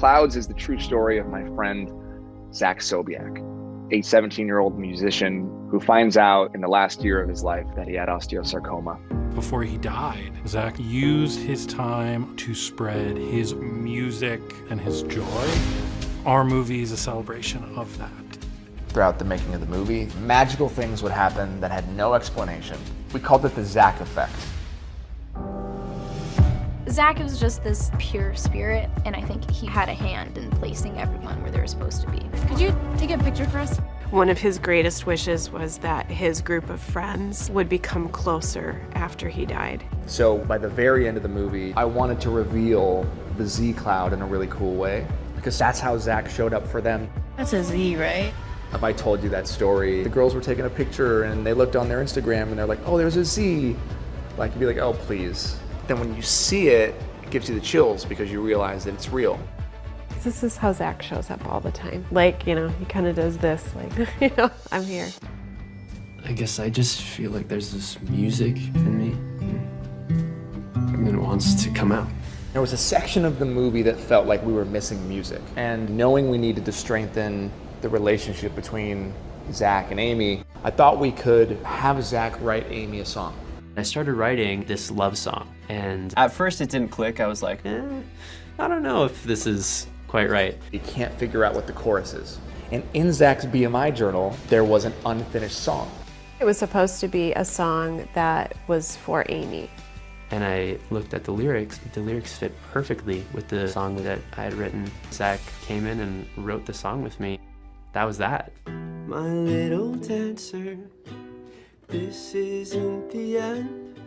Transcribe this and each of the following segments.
Clouds is the true story of my friend, Zach Sobiek, a 17-year-old musician who finds out in the last year of his life that he had osteosarcoma. Before he died, Zach used his time to spread his music and his joy. Our movie is a celebration of that. Throughout the making of the movie, magical things would happen that had no explanation. We called it the Zach effect. Zach was just this pure spirit, and I think he had a hand in placing everyone where they were supposed to be. Could you take a picture for us? One of his greatest wishes was that his group of friends would become closer after he died. So by the very end of the movie, I wanted to reveal the Z Cloud in a really cool way, because that's how Zach showed up for them. That's a Z, right? If I told you that story, the girls were taking a picture and they looked on their Instagram and they're like, oh, there's a Z. Like, you'd be like, oh, please. Then when you see it, it gives you the chills because you realize that it's real. This is how Zach shows up all the time. Like, you know, he kind of does this, like, you know, I'm here. I guess I just feel like there's this music in me and it wants to come out. There was a section of the movie that felt like we were missing music. And knowing we needed to strengthen the relationship between Zach and Amy, I thought we could have Zach write Amy a song. I started writing this love song, and at first it didn't click. I was like, I don't know if this is quite right. You can't figure out what the chorus is. And in Zach's BMI journal, there was an unfinished song. It was supposed to be a song that was for Amy. And I looked at the lyrics. The lyrics fit perfectly with the song that I had written. Zach came in and wrote the song with me. That was that. My little dancer, this isn't the end,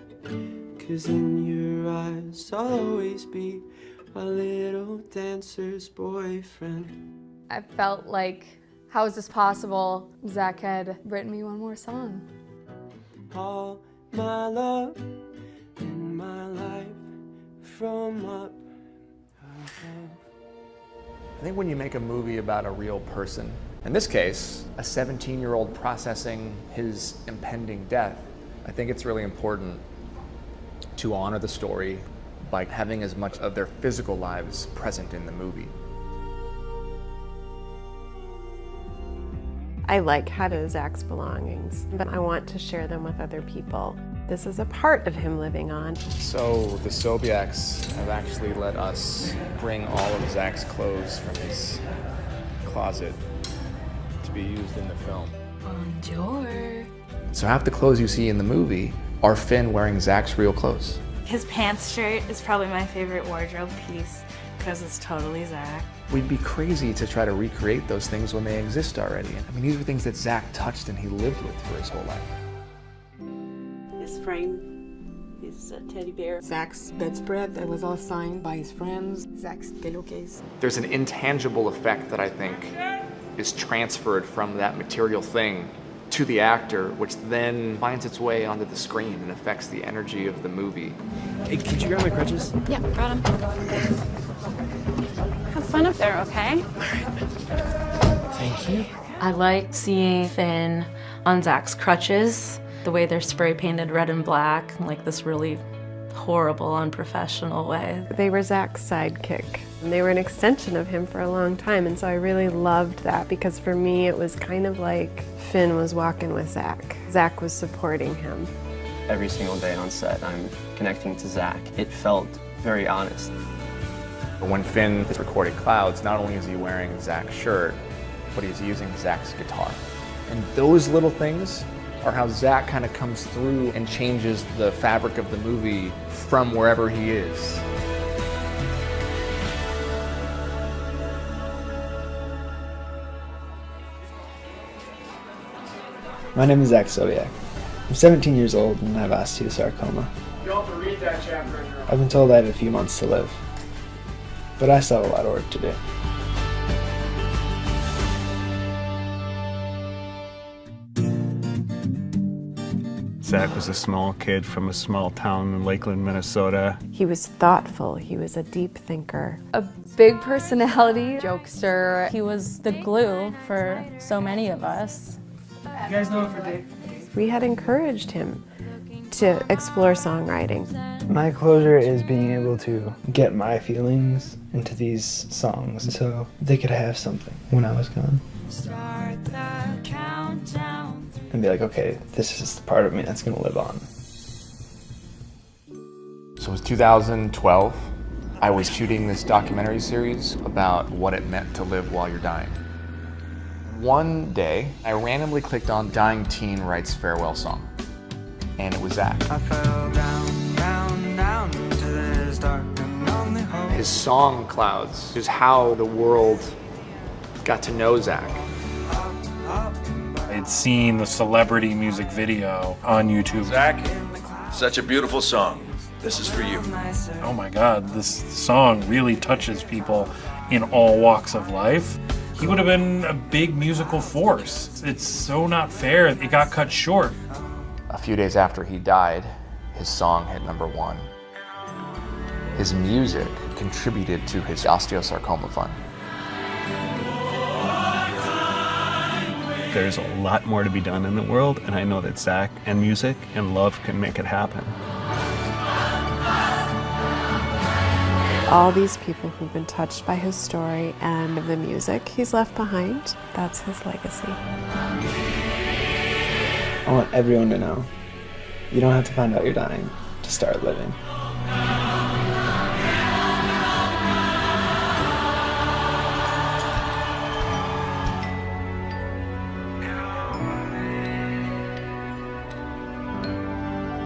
'cause in your eyes I'll always be my little dancer's boyfriend. I felt like, how is this possible? Zach had written me one more song. All my love in my life from up above. I think when you make a movie about a real person, in this case, a 17-year-old processing his impending death, I think it's really important to honor the story by having as much of their physical lives present in the movie. I like having Zach's belongings, but I want to share them with other people. This is a part of him living on. So the Sobieks have actually let us bring all of Zach's clothes from his closet to be used in the film. Bonjour. So half the clothes you see in the movie are Finn wearing Zach's real clothes. His pants shirt is probably my favorite wardrobe piece because it's totally Zach. We'd be crazy to try to recreate those things when they exist already. I mean, these are things that Zach touched and he lived with for his whole life. His frame, his teddy bear. Zach's bedspread that was all signed by his friends. Zach's pillowcase. There's an intangible effect that I think is transferred from that material thing to the actor, which then finds its way onto the screen and affects the energy of the movie. Hey, could you grab my crutches? Yeah, got him. Have fun up there, okay? Thank you. I like seeing Finn on Zach's crutches, the way they're spray painted red and black, like this really horrible, unprofessional way. They were Zach's sidekick. And they were an extension of him for a long time, and so I really loved that because for me it was kind of like Finn was walking with Zach. Zach was supporting him. Every single day on set, I'm connecting to Zach. It felt very honest. When Finn is recording Clouds, not only is he wearing Zach's shirt, but he's using Zach's guitar. And those little things are how Zach kind of comes through and changes the fabric of the movie from wherever he is. My name is Zach Sobiek. I'm 17 years old and I have osteosarcoma. You'll have to read that chapter in your own. I've been told I have a few months to live, but I still have a lot of work to do. Zach was a small kid from a small town in Lakeland, Minnesota. He was thoughtful, he was a deep thinker. A big personality, jokester. He was the glue for so many of us. You guys know him for Dave? We had encouraged him to explore songwriting. My closure is being able to get my feelings into these songs so they could have something when I was gone. And be like, okay, this is the part of me that's gonna live on. So it was 2012. I was shooting this documentary series about what it meant to live while you're dying. One day, I randomly clicked on Dying Teen Writes Farewell Song, and it was Zach. I fell down, down, down into this dark and lonely hole. His song, Clouds, is how the world got to know Zach. I'd seen the celebrity music video on YouTube. Zach, such a beautiful song. This is for you. Oh my God, this song really touches people in all walks of life. He would have been a big musical force. It's so not fair. It got cut short. A few days after he died, his song hit #1. His music contributed to his osteosarcoma fund. There's a lot more to be done in the world, and I know that Zach and music and love can make it happen. All these people who've been touched by his story and the music he's left behind, that's his legacy. I want everyone to know, you don't have to find out you're dying to start living.